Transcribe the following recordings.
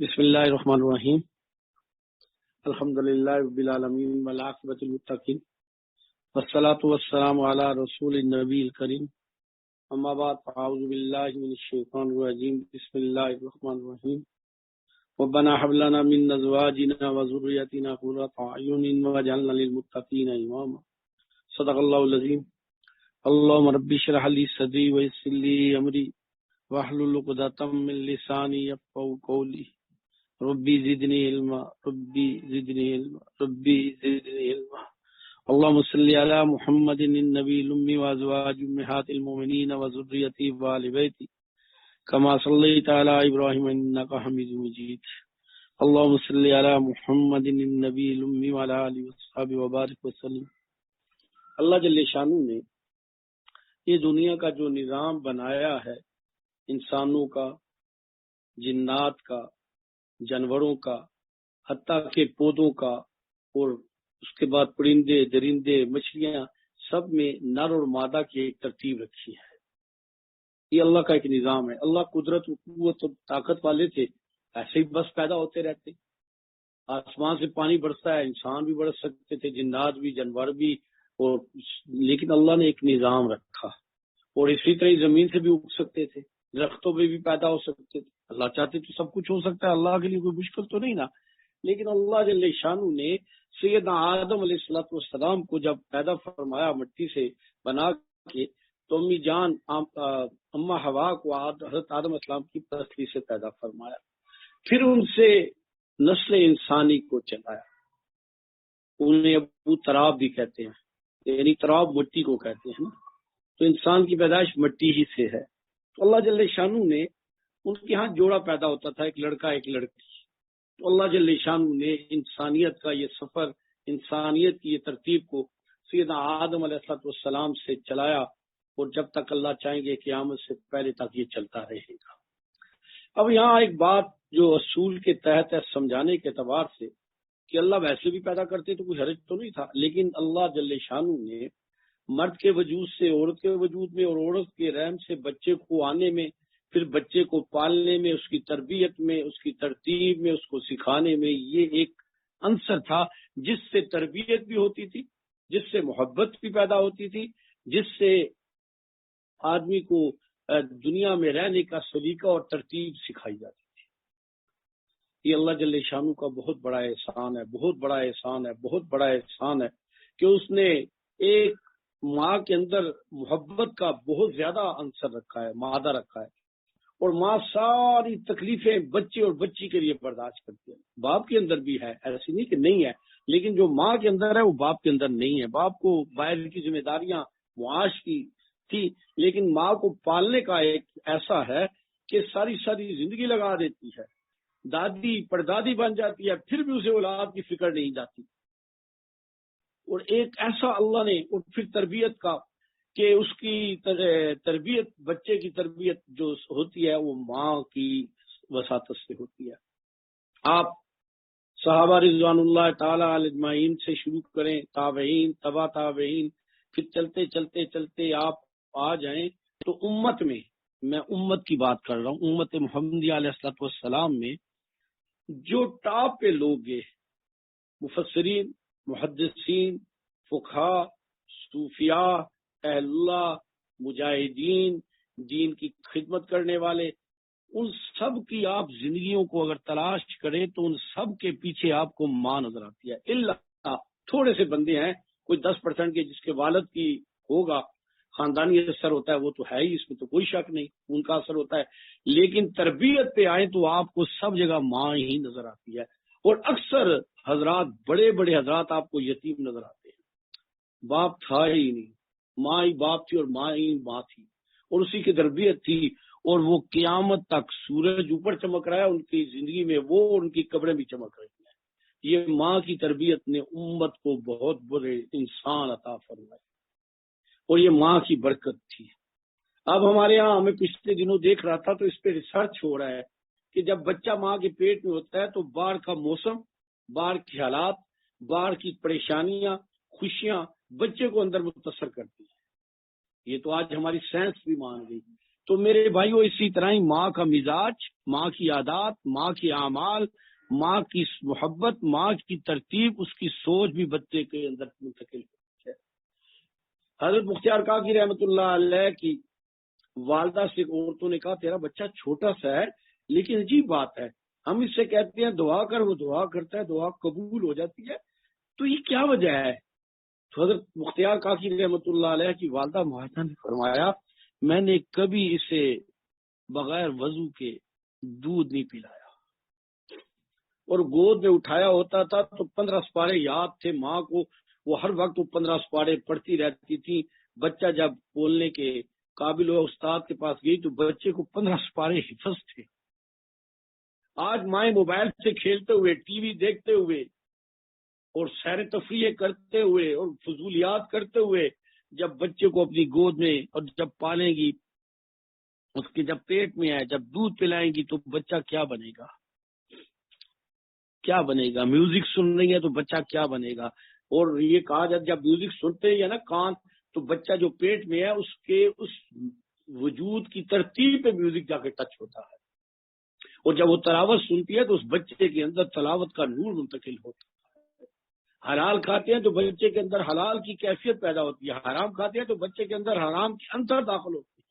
بسم اللہ الرحمن الرحیم الحمدللہ رب العالمین والعاقبۃ للمتقین والصلاۃ والسلام علی رسول النبی الکریم اما بعد فاعوذ باللہ من الشیطان الرجیم بسم اللہ الرحمن الرحیم ربنا هب لنا من ازواجنا وذرياتنا قرة اعین واجعلنا للمتقین اماما صدق اللہ العظیم اللهم رب اشرح لي صدری ويسر لي امری واحلل عقدۃ من لسانی یفقهوا قولی ربی زدنی علما ربی زدنی علما ربی زدنی علما اللهم صل علی محمد النبی الامی وازواج امہات المؤمنین وذریته وآل بیته کما صلیت علی ابراہیم انک حمید مجید اللهم صل علی محمد النبی الامی وعلی آلہ وصحبہ وبارک وسلم۔ اللہ جل شانہ نے یہ دنیا کا جو نظام بنایا ہے، انسانوں کا، جنات کا، جانوروں کا، حتیٰ کہ پودوں کا، اور اس کے بعد پرندے، درندے، مچھلیاں، سب میں نر اور مادہ کی ایک ترتیب رکھی ہے۔ یہ اللہ کا ایک نظام ہے۔ اللہ قدرت و قوت اور طاقت والے تھے، ایسے ہی بس پیدا ہوتے رہتے۔ آسمان سے پانی برستا ہے، انسان بھی برس سکتے تھے، جنات بھی، جانور بھی، اور لیکن اللہ نے ایک نظام رکھا، اور اسی طرح زمین سے بھی اگ سکتے تھے، درختوں پہ بھی پیدا ہو سکتے تھے۔ اللہ چاہتے تو سب کچھ ہو سکتا ہے، اللہ کے لیے کوئی مشکل تو نہیں نا۔ لیکن اللہ جل شانہ نے سیدنا آدم علیہ السلام کو جب پیدا فرمایا مٹی سے بنا کے، تو امی جان اما حوا کو حضرت آدم علیہ السلام کی پسلی سے پیدا فرمایا، پھر ان سے نسل انسانی کو چلایا۔ انہیں ابو تراب بھی کہتے ہیں، یعنی تراب مٹی کو کہتے ہیں نا، تو انسان کی پیدائش مٹی ہی سے ہے۔ تو اللہ جل شانہ نے ان کے ہاں جوڑا پیدا ہوتا تھا، ایک لڑکا ایک لڑکی۔ تو اللہ جل شانہ نے انسانیت کا یہ سفر، انسانیت کی یہ ترتیب کو سیدنا آدم علیہ السلام سے چلایا، اور جب تک اللہ چاہیں گے قیامت سے پہلے تک یہ چلتا رہے گا۔ اب یہاں ایک بات جو اصول کے تحت ہے سمجھانے کے اعتبار سے، کہ اللہ ویسے بھی پیدا کرتے تو کوئی حرج تو نہیں تھا، لیکن اللہ جل شانہ نے مرد کے وجود سے عورت کے وجود میں، اور عورت کے رحم سے بچے کو آنے میں، پھر بچے کو پالنے میں، اس کی تربیت میں، اس کی ترتیب میں، اس کو سکھانے میں، یہ ایک عنصر تھا جس سے تربیت بھی ہوتی تھی، جس سے محبت بھی پیدا ہوتی تھی، جس سے آدمی کو دنیا میں رہنے کا سلیقہ اور ترتیب سکھائی جاتی تھی۔ یہ اللہ جل شانہ کا بہت بڑا احسان ہے، بہت بڑا احسان ہے، بہت بڑا احسان ہے کہ اس نے ایک ماں کے اندر محبت کا بہت زیادہ عنصر رکھا ہے، مادہ رکھا ہے، اور ماں ساری تکلیفیں بچے اور بچی کے لیے برداشت کرتی ہے۔ باپ کے اندر بھی ہے، ایسی نہیں کہ نہیں ہے، لیکن جو ماں کے اندر ہے وہ باپ کے اندر نہیں ہے۔ باپ کو باہر کی ذمہ داریاں معاش کی تھی، لیکن ماں کو پالنے کا ایک ایسا ہے کہ ساری ساری زندگی لگا دیتی ہے، دادی پردادی بن جاتی ہے، پھر بھی اسے اولاد کی فکر نہیں جاتی۔ اور ایک ایسا اللہ نے، اور پھر تربیت کا، کہ اس کی تربیت، بچے کی تربیت جو ہوتی ہے وہ ماں کی وساطت سے ہوتی ہے۔ آپ صحابہ رضوان اللہ تعالی علیہ اجمعین سے شروع کریں، تابعین، تبع تابعین، پھر چلتے چلتے چلتے آپ آ جائیں تو امت میں، میں امت کی بات کر رہا ہوں، امت محمدیہ علیہ السلام میں جو ٹاپ پہ لوگ گئے، مفسرین، محدثین، فقہاء، صوفیاء، اہل اللہ، مجاہدین، دین کی خدمت کرنے والے، ان سب کی آپ زندگیوں کو اگر تلاش کریں تو ان سب کے پیچھے آپ کو ماں نظر آتی ہے۔ اللہ تھوڑے سے بندے ہیں، کوئی 10% کے جس کے والد کی ہوگا، خاندانی اثر ہوتا ہے، وہ تو ہے ہی، اس میں تو کوئی شک نہیں، ان کا اثر ہوتا ہے، لیکن تربیت پہ آئے تو آپ کو سب جگہ ماں ہی نظر آتی ہے۔ اور اکثر حضرات، بڑے بڑے حضرات آپ کو یتیم نظر آتے ہیں، باپ تھا ہی نہیں، ماں ہی باپ تھی اور ماں ہی ماں تھی، اور اسی کی تربیت تھی، اور وہ قیامت تک سورج اوپر چمک رہا ہے ان کی زندگی میں، وہ ان کی قبریں بھی چمک رہی ہیں۔ یہ ماں کی تربیت نے امت کو بہت بڑے انسان عطا فرمائے، اور یہ ماں کی برکت تھی۔ اب ہمارے ہاں، ہمیں پچھلے دنوں دیکھ رہا تھا تو اس پہ ریسرچ ہو رہا ہے کہ جب بچہ ماں کے پیٹ میں ہوتا ہے تو باہر کا موسم، باہر کے حالات، باہر کی پریشانیاں، خوشیاں بچے کو اندر متاثر کرتی ہیں۔ یہ تو آج ہماری سائنس بھی مان گئی۔ تو میرے بھائیو اسی طرح ہی ماں کا مزاج، ماں کی عادات، ماں کے اعمال، ماں کی محبت، ماں کی ترتیب، اس کی سوچ بھی بچے کے اندر منتقل ہوتی ہے۔ حضرت مختار کاکی رحمۃ اللہ علیہ کی والدہ سے عورتوں نے کہا تیرا بچہ چھوٹا سا ہے لیکن عجیب بات ہے، ہم اس سے کہتے ہیں دعا کر، وہ دعا کرتا ہے، دعا قبول ہو جاتی ہے، تو یہ کیا وجہ ہے؟ تو حضرت مختار کاکی رحمۃ اللہ علیہ کی والدہ معاہدہ نے فرمایا میں نے کبھی اسے بغیر وضو کے دودھ نہیں پلایا، اور گود میں اٹھایا ہوتا تھا تو 15 سپارے یاد تھے ماں کو، وہ ہر وقت وہ 15 سپارے پڑھتی رہتی تھی۔ بچہ جب بولنے کے قابل ہوا استاد کے پاس گئی تو بچے کو 15 سپارے حفظ تھے۔ آج مائیں موبائل سے کھیلتے ہوئے، ٹی وی دیکھتے ہوئے اور سیر تفریح کرتے ہوئے اور فضولیات کرتے ہوئے جب بچے کو اپنی گود میں اور جب پالیں گی، اس کے جب پیٹ میں ہے، جب دودھ پلائیں گی تو بچہ کیا بنے گا؟ کیا بنے گا؟ میوزک سن رہی ہے تو بچہ کیا بنے گا؟ اور یہ کہا جاتا جب میوزک سنتے ہیں نا کان، تو بچہ جو پیٹ میں ہے اس کے اس وجود کی ترتیب پہ میوزک جا کے ٹچ ہوتا ہے، اور جب وہ تلاوت سنتی ہے تو اس بچے کے اندر تلاوت کا نور منتقل ہوتا ہے۔ حلال کھاتے ہیں تو بچے کے اندر حلال کی کیفیت پیدا ہوتی ہے، حرام کھاتے ہیں تو بچے کے اندر حرام کی اندر داخل ہوتی ہے۔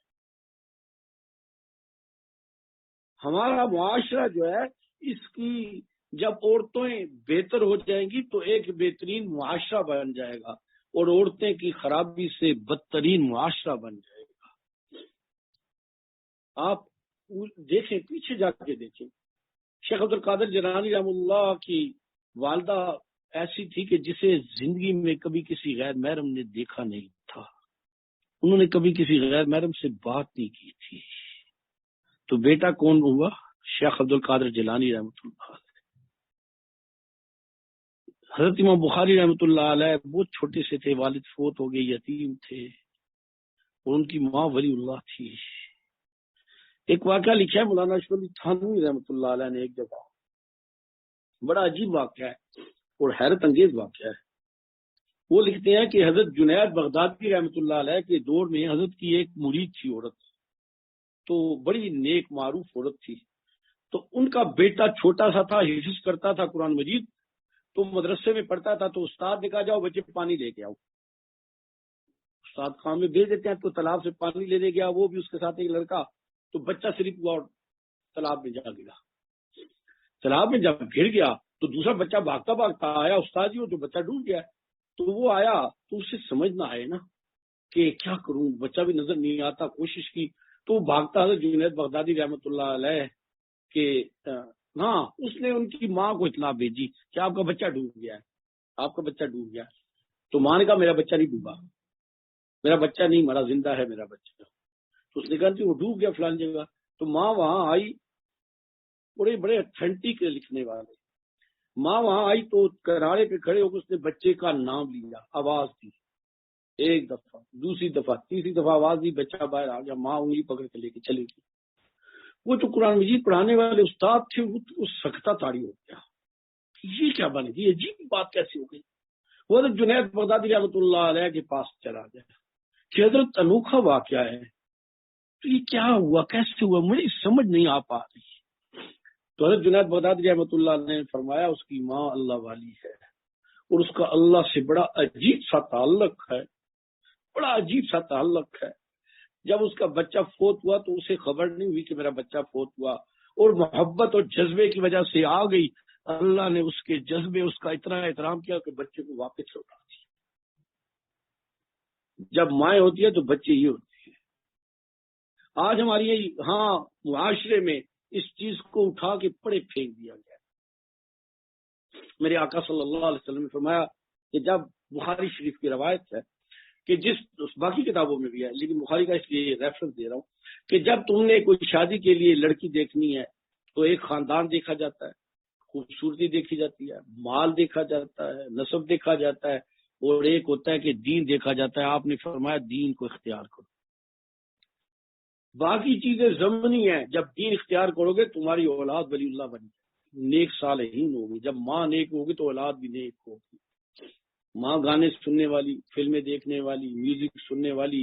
ہمارا معاشرہ جو ہے، اس کی جب عورتیں بہتر ہو جائیں گی تو ایک بہترین معاشرہ بن جائے گا، اور عورتیں کی خرابی سے بدترین معاشرہ بن جائے گا۔ آپ دیکھیں، پیچھے جا کے دیکھیں، شیخ عبد القادر جیلانی رحمہ اللہ کی والدہ ایسی تھی کہ جسے زندگی میں کبھی کسی غیر محرم نے دیکھا نہیں تھا، انہوں نے کبھی کسی غیر محرم سے بات نہیں کی تھی۔ تو بیٹا کون ہوا؟ شیخ عبد القادر جیلانی رحمۃ اللہ علیہ۔ حضرت امام بخاری رحمۃ اللہ علیہ بہت چھوٹے سے تھے، والد فوت ہو گئے، یتیم تھے، اور ان کی ماں ولی اللہ تھی۔ ایک واقعہ لکھا ہے مولانا اشرف علی تھانوی رحمۃ اللہ علیہ نے ایک جگہ، بڑا عجیب واقعہ ہے اور حیرت انگیز واقعہ ہے۔ وہ لکھتے ہیں کہ حضرت جنید بغدادی رحمۃ اللہ علیہ کے دور میں حضرت کی ایک مرید تھی عورت، تو بڑی نیک معروف عورت تھی، تو ان کا بیٹا چھوٹا سا تھا، حفظ کرتا تھا قرآن مجید، تو مدرسے میں پڑھتا تھا، تو استاد نے کہا جاؤ بچے پانی لے کے آؤ۔ استاد خان میں بھیج دیتے ہیں، تو تالاب سے پانی لینے گیا، وہ بھی اس کے ساتھ ایک لڑکا، تو بچہ صرف ہوا اور تالاب میں جا گرا۔ تالاب میں جب گر گیا تو دوسرا بچہ بھاگتا بھاگتا آیا، استاد جی وہ تو بچہ ڈوب گیا۔ تو وہ آیا تو اسے سمجھ نہ آئے نا کہ کیا کروں، بچہ بھی نظر نہیں آتا، کوشش کی تو وہ بھاگتا حضرت جنید بغدادی رحمۃ اللہ علیہ کہ ہاں، اس نے ان کی ماں کو اطلاع بھیجی کہ آپ کا بچہ ڈوب گیا ہے، آپ کا بچہ ڈوب گیا۔ تو ماں نے کہا میرا بچہ نہیں ڈوبا، میرا بچہ نہیں مرا، زندہ ہے میرا بچہ۔ تو اس نے کہا کہ وہ ڈوب گیا فلان جگہ۔ تو ماں وہاں آئی، بڑے بڑے اتھینٹک لکھنے والے، ماں وہاں آئی تو کنارے پہ کھڑے ہو کے اس نے بچے کا نام لیا، آواز دی، ایک دفعہ، دوسری دفعہ، تیسری دفعہ آواز دی، بچہ باہر آ گیا، ماں انگلی پکڑ کے لے کے چلی گئی۔ وہ جو قرآن مجید پڑھانے والے استاد تھے وہ سکتا تاڑی ہو گیا، یہ کیا بنے گی، عجیب بات کیسی ہو گئی۔ وہ حضرت جنید بغدادی رحمۃ اللہ علیہ کے پاس چلا گیا کہ حضرت انوکھا واقعہ ہے، تو یہ کیا ہوا، کیسے ہوا، مجھے سمجھ نہیں آ پا رہی۔ تو حضرت جنید بغدادی رحمۃ اللہ علیہ نے فرمایا اس کی ماں اللہ والی ہے، اور اس کا اللہ سے بڑا عجیب سا تعلق ہے، بڑا عجیب سا تعلق ہے۔ جب اس کا بچہ فوت ہوا تو اسے خبر نہیں ہوئی کہ میرا بچہ فوت ہوا، اور محبت اور جذبے کی وجہ سے آ گئی، اللہ نے اس کے جذبے، اس کا اتنا احترام کیا کہ بچے کو واپس لوٹا دیا۔ جب مائیں ہوتی ہے تو بچے ہی ہوتے ہیں۔ آج ہماری ہاں معاشرے میں اس چیز کو اٹھا کے پڑے پھینک دیا گیا۔ میرے آقا صلی اللہ علیہ وسلم نے فرمایا کہ جب بخاری شریف کی روایت ہے کہ باقی کتابوں میں بھی ہے لیکن بخاری کا اس لیے ریفرنس دے رہا ہوں کہ جب تم نے کوئی شادی کے لیے لڑکی دیکھنی ہے تو ایک خاندان دیکھا جاتا ہے، خوبصورتی دیکھی جاتی ہے، مال دیکھا جاتا ہے، نسب دیکھا جاتا ہے، اور ایک ہوتا ہے کہ دین دیکھا جاتا ہے۔ آپ نے فرمایا دین کو اختیار کرو، باقی چیزیں ضمنی ہیں، جب دین اختیار کرو گے تمہاری اولاد ولی اللہ بن جائے، نیک صالحین ہوگی، جب ماں نیک ہوگی تو اولاد بھی نیک ہوگی۔ ماں گانے سننے والی، فلمیں دیکھنے والی، میوزک سننے والی،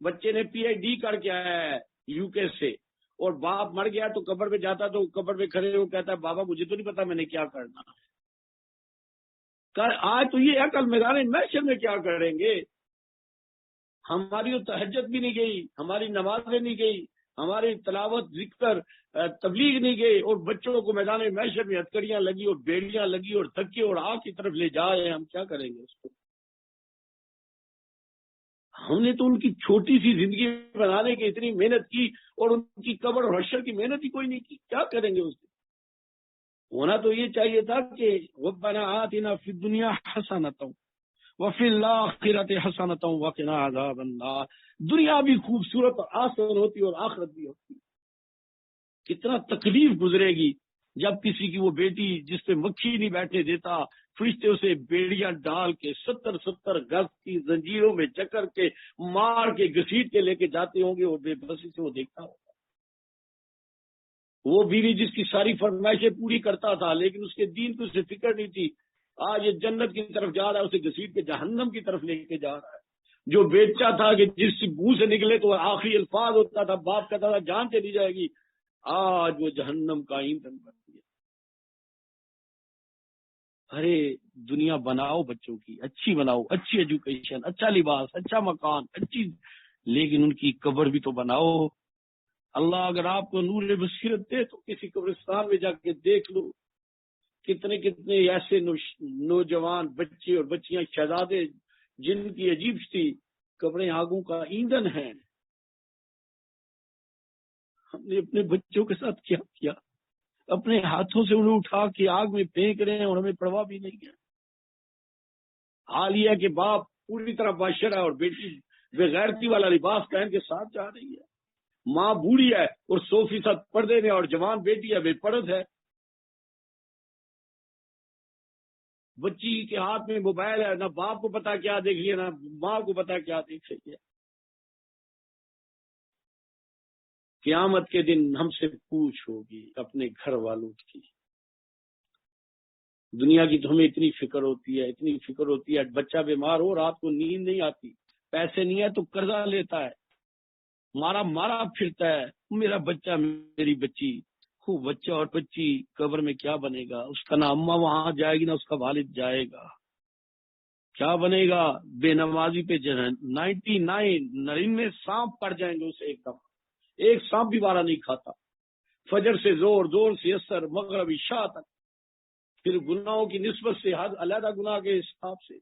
بچے نے پی ایچ ڈی کر کے آیا ہے یو کے سے، اور باپ مر گیا تو قبر پہ جاتا تو قبر پہ کھڑے ہو کہتا ہے بابا مجھے تو نہیں پتا میں نے کیا کرنا ہے۔ آج تو یہ ہے، کل میدان محشر میں کیا کریں گے؟ ہماری تہجد بھی نہیں گئی، ہماری نمازیں نہیں گئی، ہماری تلاوت ذکر تبلیغ نہیں گئی، اور بچوں کو میدان محشر میں ہتکڑیاں لگی اور بیڑیاں لگی اور دھکے اور آگ کی طرف لے جائے، ہم کیا کریں گے اس کو؟ ہم نے تو ان کی چھوٹی سی زندگی بنانے کی اتنی محنت کی، اور ان کی قبر اور حشر کی محنت ہی کوئی نہیں کی، کیا کریں گے اس سے؟ ہونا تو یہ چاہیے تھا کہ ربنا آتنا فی الدنیا حسنۃ وفی الآخرۃ حسنۃ وقنا عذاب النار۔ دنیا بھی خوبصورت اور آسان ہوتی اور آخرت بھی ہوتی۔ کتنا تکلیف گزرے گی جب کسی کی وہ بیٹی جس پہ مکھی نہیں بیٹھنے دیتا، فرشتے اسے بیڑیاں ڈال کے 70 گز کی زنجیروں میں چکر کے مار کے گھسیٹ کے لے کے جاتے ہوں گے، اور بے بسی سے وہ دیکھتا ہوگا۔ وہ بیوی جس کی ساری فرمائشیں پوری کرتا تھا لیکن اس کے دین کو اسے فکر نہیں تھی، آج یہ جنت کی طرف جا رہا ہے، اسے گھسیٹ کے جہنم کی طرف لے کے جا رہا ہے۔ جو بیچا تھا کہ جس منہ سے نکلے تو آخری الفاظ ہوتا تھا، باپ کہتا تھا جان چلی جائے گی، آج وہ جہنم کا ایندھن بن گیا۔ ارے دنیا بناؤ، بچوں کی اچھی بناؤ، اچھی ایجوکیشن، اچھا لباس، اچھا مکان، اچھی، لیکن ان کی قبر بھی تو بناؤ۔ اللہ اگر آپ کو نور بصیرت دے تو کسی قبرستان میں جا کے دیکھ لو، کتنے کتنے ایسے نوجوان بچے اور بچیاں، شہزادے جن کی عجیب سی قبریں آگوں کا ایندھن ہیں۔ ہم نے اپنے بچوں کے ساتھ کیا کیا؟ اپنے ہاتھوں سے انہیں اٹھا کے آگ میں پھینک رہے ہیں اور ہمیں پرواہ بھی نہیں ہے۔ حال یہ ہے کہ باپ پوری طرح بادشاہ ہے اور بیٹی بغیرتی والا لباس پہن کے ساتھ جا رہی ہے۔ ماں بوڑھی ہے اور 100% پردے میں، اور جوان بیٹی ہے بے پرد ہے۔ بچی کے ہاتھ میں موبائل ہے، نہ باپ کو پتا کیا دیکھ لیا، نہ ماں کو پتا کیا دیکھ لیا۔ قیامت کے دن ہم سے پوچھ ہوگی اپنے گھر والوں کی۔ دنیا کی تو ہمیں اتنی فکر ہوتی ہے، اتنی فکر ہوتی ہے، بچہ بیمار ہو رات کو نیند نہیں آتی، پیسے نہیں ہے تو قرضہ لیتا ہے، مارا مارا پھرتا ہے، میرا بچہ میری بچی، خوب بچہ اور بچی قبر میں کیا بنے گا؟ اس کا نہ اماں وہاں جائے گی نہ اس کا والد جائے گا، کیا بنے گا؟ بے نمازی پہ 99 سانپ پڑ جائیں گے اسے، ایک دم ایک سانپ بھی بارہ نہیں کھاتا، فجر سے زور زور سے اثر مغرب عشاء تک، پھر گناہوں کی نسبت سے حد علیحدہ گناہ کے حساب سے۔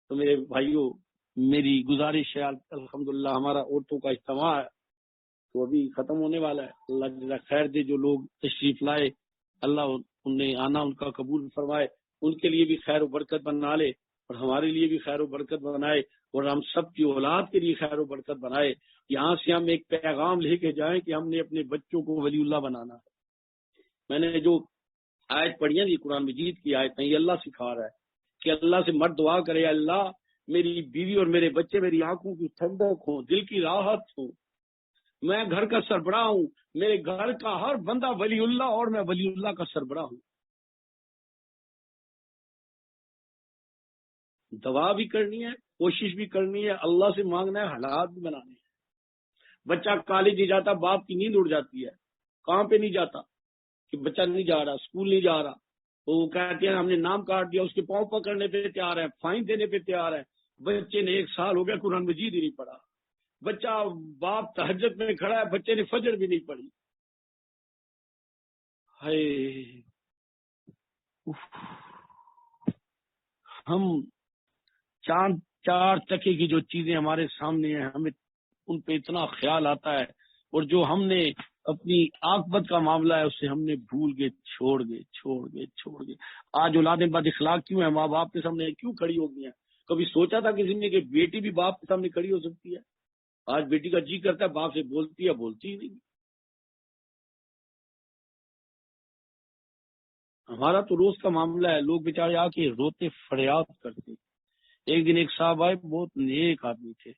تو میرے بھائیوں، میری گزارش ہے، الحمدللہ ہمارا عورتوں کا اجتماع ہے تو ابھی ختم ہونے والا ہے، اللہ جزا خیر دے، جو لوگ تشریف لائے اللہ انہیں آنا ان کا قبول فرمائے، ان کے لیے بھی خیر و برکت بنا لے اور ہمارے لیے بھی خیر و برکت بنائے، اور ہم سب کی اولاد کے لیے خیر و برکت بنائے۔ یہاں سے ہم ایک پیغام لے کے جائیں کہ ہم نے اپنے بچوں کو ولی اللہ بنانا ہے۔ میں نے جو آیت پڑھی ہے قرآن مجید کی آیت ہے، یہ اللہ سکھا رہا ہے کہ اللہ سے مرد دعا کرے، اللہ میری بیوی اور میرے بچے میری آنکھوں کی ٹھنڈک ہوں، دل کی راحت ہوں، میں گھر کا سربراہ ہوں، میرے گھر کا ہر بندہ ولی اللہ اور میں ولی اللہ کا سربراہ ہوں۔ دعا بھی کرنی ہے، کوشش بھی کرنی ہے، اللہ سے مانگنا ہے، حالات بھی بنانے ہیں۔ بچہ کالج نہیں جاتا، باپ کی نیند اڑ جاتی ہے، کام پہ نہیں جاتا کہ بچہ نہیں جا رہا، اسکول نہیں جا رہا، تو وہ کہتے ہیں ہم نے نام کاٹ دیا، اس کے پاؤں پکڑنے پہ تیار ہے، فائن دینے پہ تیار ہے۔ بچے نے 1 سال ہو گیا قرآن مجید ہی نہیں پڑھا، بچہ باپ تہجد میں کھڑا ہے، بچے نے فجر بھی نہیں پڑھی۔ ہائے، ہم چاند 4 چکے کی جو چیزیں ہمارے سامنے ہیں ہمیں ان پہ اتنا خیال آتا ہے، اور جو ہم نے اپنی عاقبت کا معاملہ ہے اسے ہم نے بھول گئے، چھوڑ گئے۔ آج اولادیں بد اخلاق کیوں ہیں؟ ماں باپ کے سامنے کیوں کھڑی ہو گئی ہیں؟ کبھی سوچا تھا کسی نے کہ بیٹی بھی باپ کے سامنے کھڑی ہو سکتی ہے؟ آج بیٹی کا جی کرتا ہے باپ سے بولتی ہے، بولتی ہی نہیں۔ ہمارا تو روز کا معاملہ ہے، لوگ بیچارے آ کے روتے فریاد کرتے۔ ایک دن ایک صاحب آئے، بہت نیک آدمی تھے،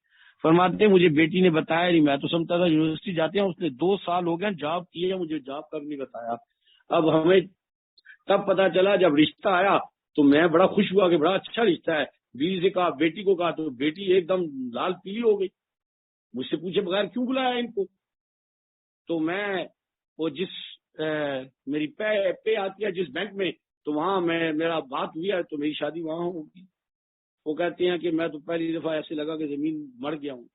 فرماتے مجھے بیٹی نے بتایا نہیں، میں تو سمجھتا تھا یونیورسٹی جاتے ہیں، اس نے 2 سال ہو گئے جاب کی ہے، مجھے جاب کا بھی نہیں بتایا۔ اب ہمیں تب پتا چلا جب رشتہ آیا تو میں بڑا خوش ہوا کہ بڑا اچھا رشتہ ہے، بیوی سے کہا، بیٹی کو کہا، تو بیٹی ایک دم لال پیلی ہو گئی، مجھ سے پوچھے بغیر کیوں بلایا ان کو؟ تو میں وہ جس میری پے آتی ہے جس بینک میں، تو وہاں میرا بات ہوئی ہے تو میری شادی وہاں ہوگی۔ وہ کہتے ہیں کہ میں تو پہلی دفعہ ایسے لگا کہ زمین مر گیا ہوں۔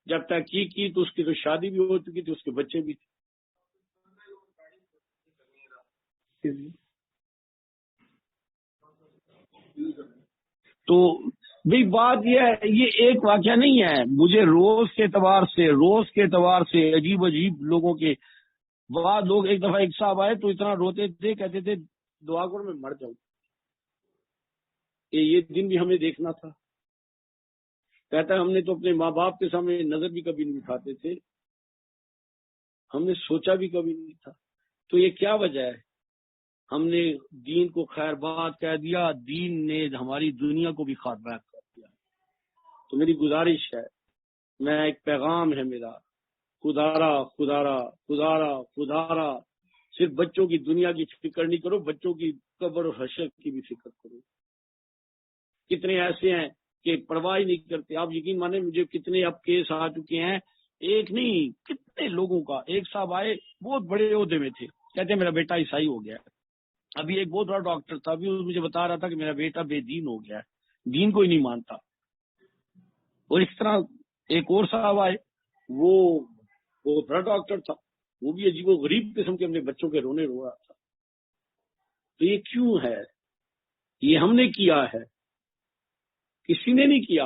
جب تحقیق کی تو اس کی تو شادی بھی ہو چکی تھی، اس کے بچے بھی تھے۔ تو بھئی بات یہ ہے، یہ ایک واقعہ نہیں ہے، مجھے روز کے اعتبار سے عجیب لوگوں کے بعد لوگ، ایک دفعہ ایک صاحب آئے تو اتنا روتے تھے، کہتے تھے دعا کرو میں مر جاؤں۔ یہ دن بھی ہمیں دیکھنا تھا۔ کہتا ہے ہم نے تو اپنے ماں باپ کے سامنے نظر بھی کبھی نہیں اٹھاتے تھے، ہم نے سوچا بھی کبھی نہیں تھا۔ تو یہ کیا وجہ ہے؟ ہم نے دین کو خیر بات کہہ دیا، دین نے ہماری دنیا کو بھی خیر بات کر دیا۔ تو میری گزارش ہے، میں ایک پیغام ہے میرا، خدارا صرف بچوں کی دنیا کی فکر نہیں کرو، بچوں کی قبر و حشر کی بھی فکر کرو۔ کتنے ایسے ہیں کہ پرواہ ہی نہیں کرتے۔ آپ یقین مانیں مجھے کتنے اب کیس آ چکے ہیں، ایک نہیں کتنے لوگوں کا۔ ایک صاحب آئے بہت بڑے عہدے میں تھے، کہتے ہیں میرا بیٹا عیسائی ہو گیا ہے۔ ابھی ایک بہت بڑا ڈاکٹر تھا، ابھی مجھے بتا رہا تھا کہ میرا بیٹا بے دین ہو گیا ہے، دین کو ہی نہیں مانتا۔ اور اس طرح ایک اور صاحب آئے، وہ بڑا ڈاکٹر تھا، وہ بھی عجیب و غریب قسم کے اپنے بچوں کے رونے رو رہا تھا۔ تو یہ کیوں ہے؟ یہ ہم نے کیا ہے، کسی نے نہیں کیا،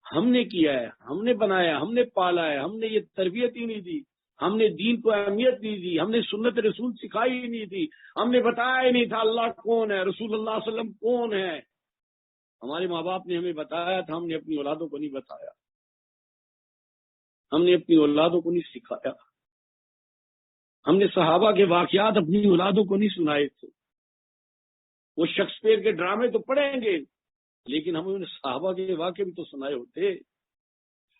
ہم نے کیا ہے، ہم نے بنایا، ہم نے پالا ہے، ہم نے یہ تربیت ہی نہیں دی، ہم نے دین کو اہمیت نہیں دی، ہم نے سنت رسول سکھائی ہی نہیں تھی، ہم نے بتایا ہی نہیں تھا اللہ کون ہے، رسول اللہ صلی اللہ علیہ وسلم کون ہے۔ ہمارے ماں باپ نے ہمیں بتایا تھا، ہم نے اپنی اولادوں کو نہیں بتایا، ہم نے اپنی اولادوں کو نہیں سکھایا، ہم نے صحابہ کے واقعات اپنی اولادوں کو نہیں سنائے تھے۔ وہ شیکسپیئر کے ڈرامے تو پڑھیں گے، لیکن ہم نے صحابہ کے واقعے بھی تو سنائے ہوتے،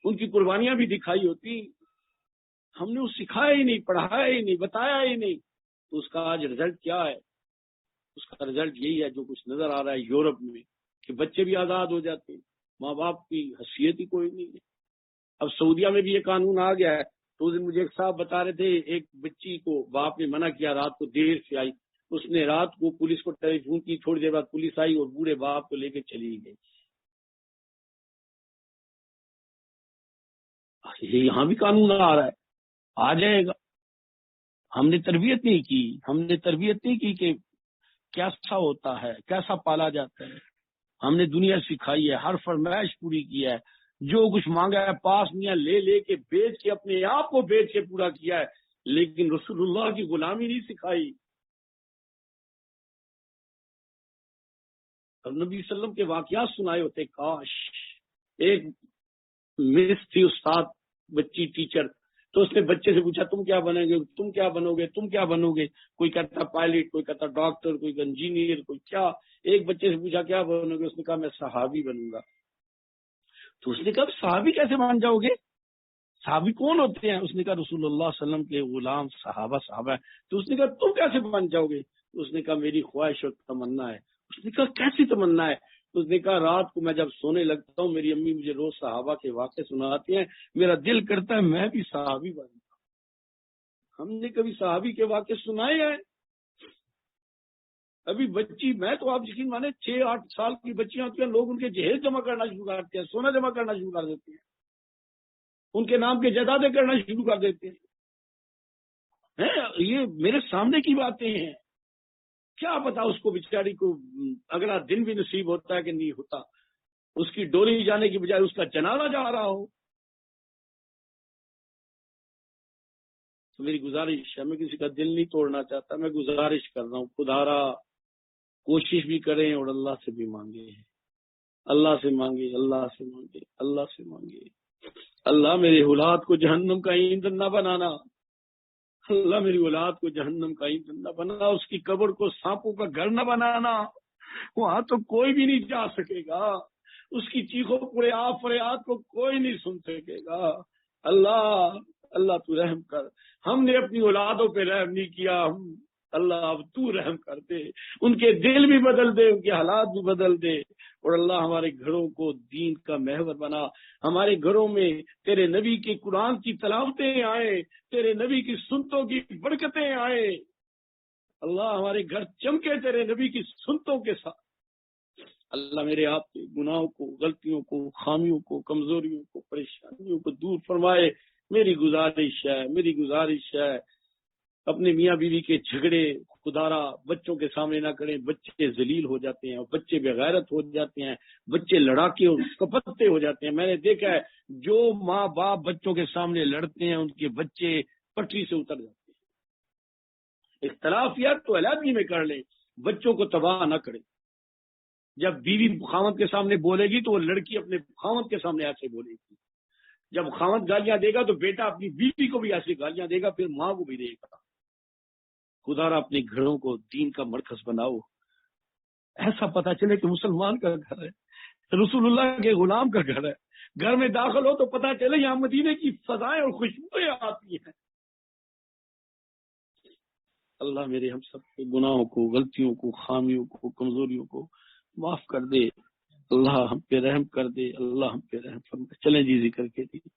ان کی قربانیاں بھی دکھائی ہوتی۔ ہم نے وہ سکھایا ہی نہیں، پڑھایا ہی نہیں، بتایا ہی نہیں۔ تو اس کا آج رزلٹ کیا ہے؟ اس کا رزلٹ یہی ہے جو کچھ نظر آ رہا ہے یورپ میں، کہ بچے بھی آزاد ہو جاتے ہیں، ماں باپ کی حیثیت ہی کوئی نہیں ہے۔ اب سعودیہ میں بھی یہ قانون آ گیا ہے۔ تو اس دن مجھے ایک صاحب بتا رہے تھے، ایک بچی کو باپ نے منع کیا، رات کو دیر سے آئی، اس نے رات کو پولیس کو ٹیلی فون کی، تھوڑی دیر بعد پولیس آئی اور بوڑھے باپ کو لے کے چلی گئی۔ یہ یہاں بھی قانون آ رہا ہے، آ جائے گا۔ ہم نے تربیت نہیں کی، ہم نے تربیت نہیں کی کہ کیسا ہوتا ہے، کیسا پالا جاتا ہے۔ ہم نے دنیا سکھائی ہے، ہر فرمائش پوری کی ہے، جو کچھ مانگا ہے پاس میاں لے کے بیچ کے، اپنے آپ کو بیچ کے پورا کیا ہے، لیکن رسول اللہ کی غلامی نہیں سکھائی۔ اور نبی صلی اللہ علیہ وسلم کے واقعات سنائے ہوتے۔ کاش ایک مس تھی استاد، بچی ٹیچر، تو اس نے بچے سے پوچھا تم کیا بنیں گے، تم کیا بنو گے، تم کیا بنو گے؟ کوئی کہتا پائلٹ، کوئی کہتا ڈاکٹر، کوئی انجینئر، کوئی کیا۔ ایک بچے سے پوچھا کیا بنو گے، اس نے کہا میں صحابی بنوں گا۔ تو اس نے کہا صحابی کیسے بن جاؤ گے، صحابی کون ہوتے ہیں؟ اس نے کہا رسول اللہ صلی اللہ علیہ وسلم کے غلام صحابہ ہے۔ تو اس نے کہا تم کیسے بن جاؤ گے؟ تو اس نے کہا میری خواہش اور تمنا ہے۔ اس نے کہا کیسی تمنا ہے؟ اس نے کہا رات کو میں جب سونے لگتا ہوں، میری امی مجھے روز صحابہ کے واقعے سناتی ہیں، میرا دل کرتا ہے میں بھی صحابی بن جاؤں۔ ہم نے کبھی صحابی کے واقعے سنائے ہیں؟ ابھی بچی، میں تو آپ یقین مانے 6-8 سال کی بچیاں ہوتی ہیں، لوگ ان کے جہیز جمع کرنا شروع کرتے ہیں، سونا جمع کرنا شروع کر دیتے ہیں، ان کے نام کے جائیدادیں کرنا شروع کر دیتے ہیں۔ یہ میرے سامنے کی باتیں ہیں، کیا پتا اس کو بیچاری کو اگلا دن بھی نصیب ہوتا ہے کہ نہیں ہوتا، اس کی ڈولی جانے کی بجائے اس کا جنازہ جا رہا ہو۔ تو میری گزارش ہے، میں کسی کا دل نہیں توڑنا چاہتا، میں گزارش کر رہا ہوں خدارا کوشش بھی کریں اور اللہ سے بھی مانگے، اللہ سے مانگے، اللہ سے مانگے، اللہ سے مانگے۔ اللہ میری اولاد کو جہنم کا ایندھن نہ بنانا، اللہ میری اولاد کو جہنم کا ایندھن نہ بنانا، اس کی قبر کو سانپوں کا گھر نہ بنانا، وہاں تو کوئی بھی نہیں جا سکے گا، اس کی چیخوں پورے فریاد کو کوئی نہیں سن سکے گا۔ اللہ اللہ تو رحم کر، ہم نے اپنی اولادوں پہ رحم نہیں کیا، اللہ اب تو رحم کر دے، ان کے دل بھی بدل دے، ان کے حالات بھی بدل دے، اور اللہ ہمارے گھروں کو دین کا محور بنا، ہمارے گھروں میں تیرے نبی کے قرآن کی تلاوتیں آئے، تیرے نبی کی سنتوں کی برکتیں آئے، اللہ ہمارے گھر چمکے تیرے نبی کی سنتوں کے ساتھ۔ اللہ میرے آپ کے گناہوں کو، غلطیوں کو، خامیوں کو، کمزوریوں کو، پریشانیوں کو دور فرمائے۔ میری گزارش ہے اپنے میاں بیوی کے جھگڑے خدارا بچوں کے سامنے نہ کریں، بچے ذلیل ہو جاتے ہیں اور بچے بغیرت ہو جاتے ہیں، بچے لڑاکے اور کپتے ہو جاتے ہیں۔ میں نے دیکھا ہے جو ماں باپ بچوں کے سامنے لڑتے ہیں ان کے بچے پٹری سے اتر جاتے ہیں۔ اختلافیات تو علیحدگی میں کر لیں، بچوں کو تباہ نہ کریں۔ جب بیوی خاوند کے سامنے بولے گی تو وہ لڑکی اپنے خاوند کے سامنے ایسے بولے گی، جب خاوند گالیاں دے گا تو بیٹا اپنی بیوی کو بھی ایسی گالیاں دے گا، پھر ماں کو بھی دے گا۔ خدا اپنے گھروں کو دین کا مرکز بناؤ، ایسا پتا چلے کہ مسلمان کا گھر ہے، رسول اللہ کے غلام کا گھر ہے، گھر میں داخل ہو تو پتا چلے یہاں مدینے کی فضائیں اور خوشبوئیں آتی ہیں۔ اللہ میرے ہم سب کے گناہوں کو، غلطیوں کو، خامیوں کو، کمزوریوں کو معاف کر دے، اللہ ہم پہ رحم کر دے، اللہ ہم پہ رحم فرمائے۔ چلیں جی ذکر کے لیے